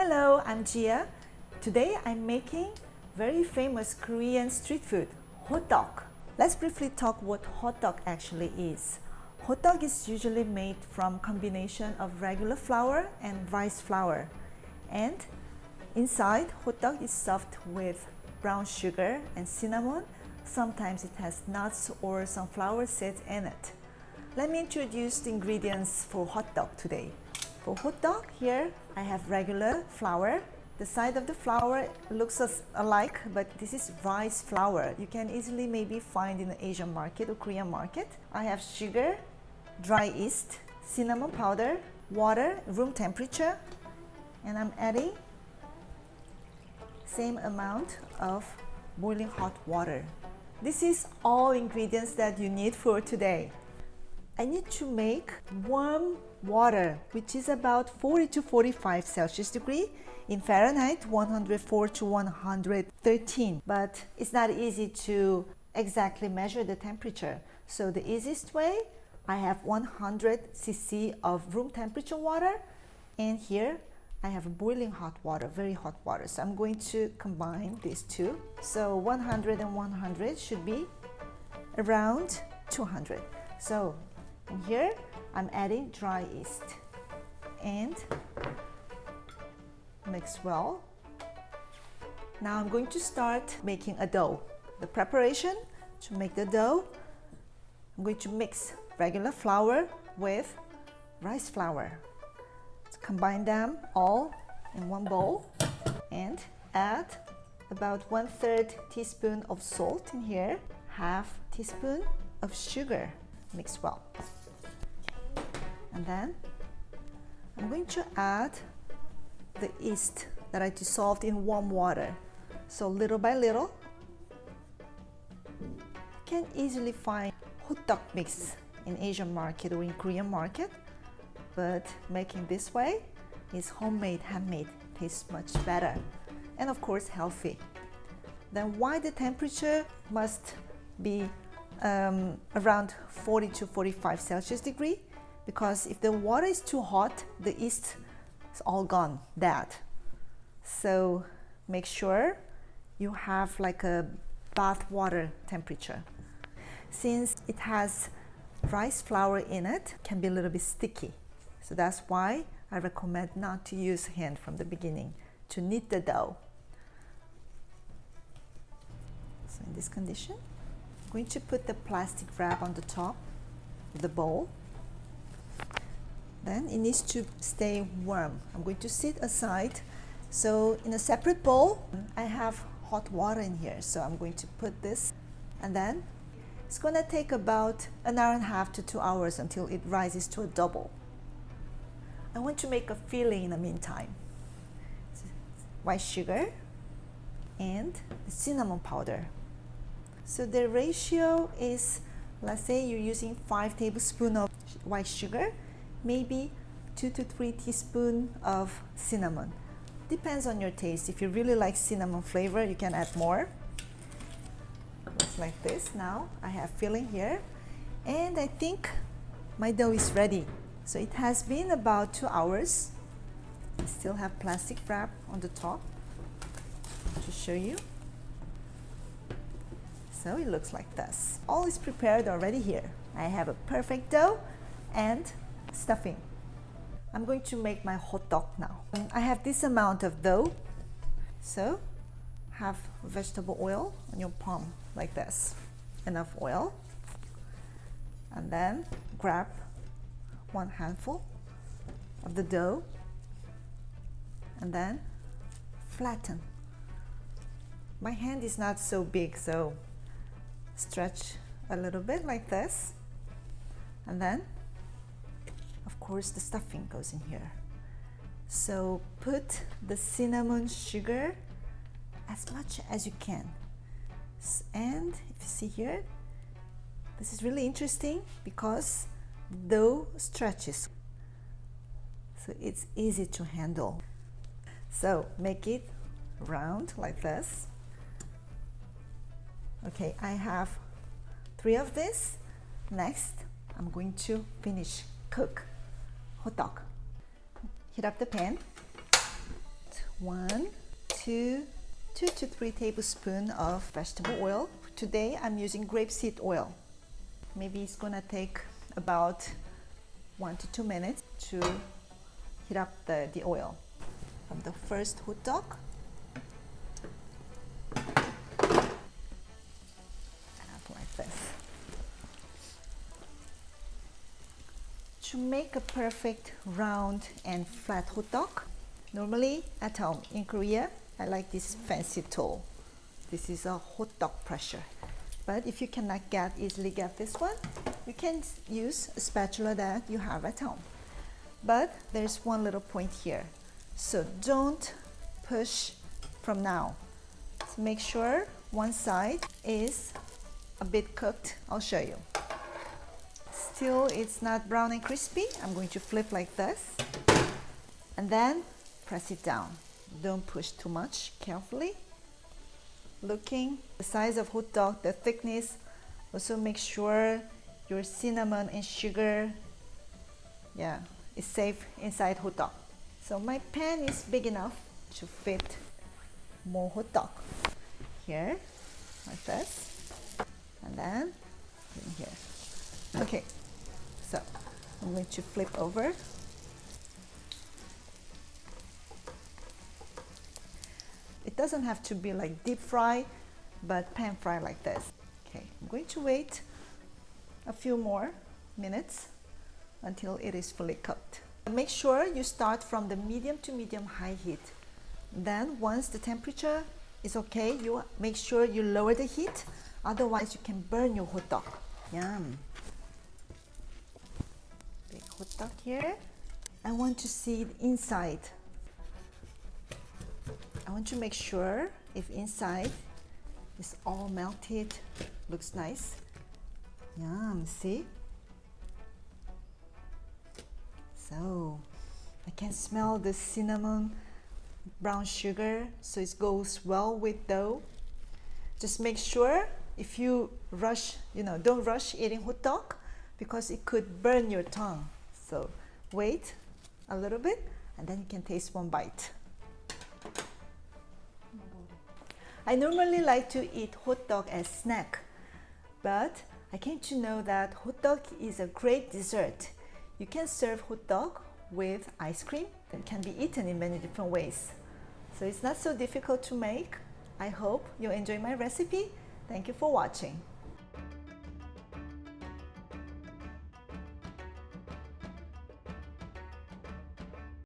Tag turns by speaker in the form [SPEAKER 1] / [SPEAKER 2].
[SPEAKER 1] Hello, I'm Jia. Today I'm making very famous Korean street food, Hotteok. Let's briefly talk what Hotteok actually is. Hotteok is usually made from combination of regular flour and rice flour. And inside, Hotteok is stuffed with brown sugar and cinnamon. Sometimes it has nuts or sunflower seeds in it. Let me introduce the ingredients for Hotteok today. For Hotteok, here I have regular flour. The side of the flour looks alike, but this is rice flour. You can easily maybe find in the Asian market or Korean market. I have sugar, dry yeast, cinnamon powder, water, room temperature, and I'm adding same amount of boiling hot water. This is all ingredients that you need for today. I need to make warm water, which is about 40 to 45 Celsius degree. In Fahrenheit, 104 to 113. But it's not easy to exactly measure the temperature. So the easiest way, I have 100 cc of room temperature water. And here I have boiling hot water, very hot water. So I'm going to combine these two. So 100 and 100 should be around 200. So here I'm adding dry yeast and mix well. Now I'm going to start making a dough. The preparation to make the dough, I'm going to mix regular flour with rice flour. Let's combine them all in one bowl and add about 1/3 teaspoon of salt in here, 1/2 teaspoon of sugar. Mix well. And then I'm going to add the yeast that I dissolved in warm water. So little by little, you can easily find Hotteok mix in Asian market or in Korean market, but making this way is homemade, handmade, tastes much better, and of course healthy. Then why the temperature must be around 40 to 45 Celsius degree? Because if the water is too hot, the yeast is all gone, dead. So make sure you have like a bath water temperature. Since it has rice flour in it, it can be a little bit sticky. So that's why I recommend not to use hand from the beginning to knead the dough. So in this condition, I'm going to put the plastic wrap on the top of the bowl. Then it needs to stay warm. I'm going to sit aside. So in a separate bowl, I have hot water in here. So I'm going to put this, and then it's going to take about 1.5 hours to 2 hours until it rises to a double. I want to make a filling in the meantime. White sugar and the cinnamon powder. So the ratio is, let's say you're using 5 tablespoons of white sugar, maybe 2 to 3 teaspoons of cinnamon. Depends on your taste. If you really like cinnamon flavor, you can add more. Looks like this. Now I have filling here, and I think my dough is ready. So it has been about 2 hours. I still have plastic wrap on the top to show you. So it looks like this. All is prepared already here. I have a perfect dough and stuffing. I'm going to make my Hotteok now. I have this amount of dough. So have vegetable oil on your palm like this. Enough oil. And then grab 1 handful of the dough and then flatten. My hand is not so big, so stretch a little bit like this, and then of course the stuffing goes in here. So put the cinnamon sugar as much as you can, and if you see here, this is really interesting because the dough stretches, so it's easy to handle. So make it round like this. Okay, I have 3 of this. Next, I'm going to finish cook Hotteok. Heat up the pan. 1, 2 to 3 tablespoons of vegetable oil. Today I'm using grapeseed oil. Maybe it's gonna take about 1 to 2 minutes to heat up the oil. From the first hotteok, like this. To make a perfect round and flat hotteok, normally at home in Korea, I like this fancy tool. This is a hotteok pressure. But if you cannot easily get this one, you can use a spatula that you have at home. But there's one little point here. So don't push from now. So make sure one side is a bit cooked. I'll show you. Still it's not brown and crispy. I'm going to flip like this and then press it down. Don't push too much, carefully. Looking the size of hotteok, the thickness. Also make sure your cinnamon and sugar is safe inside hotteok. So my pan is big enough to fit more hotteok. Here, like this, and then in here. Okay, so I'm going to flip over. It doesn't have to be like deep fry, but pan fry like this. Okay, I'm going to wait a few more minutes until it is fully cooked. Make sure you start from the medium to medium high heat. Then once the temperature is okay, you make sure you lower the heat, otherwise you can burn your hotteok. Yum. Big hotteok here. I want to see the inside. I want to make sure if inside is all melted, looks nice. Yum, see? So I can smell the cinnamon, brown sugar, so it goes well with dough. Just make sure if you rush, don't rush eating hotteok because it could burn your tongue. So wait a little bit and then you can taste one bite. I normally like to eat hotteok as snack, but I came to know that hotteok is a great dessert. You can serve hotteok with ice cream. It can be eaten in many different ways. So it's not so difficult to make. I hope you enjoy my recipe. Thank you for watching.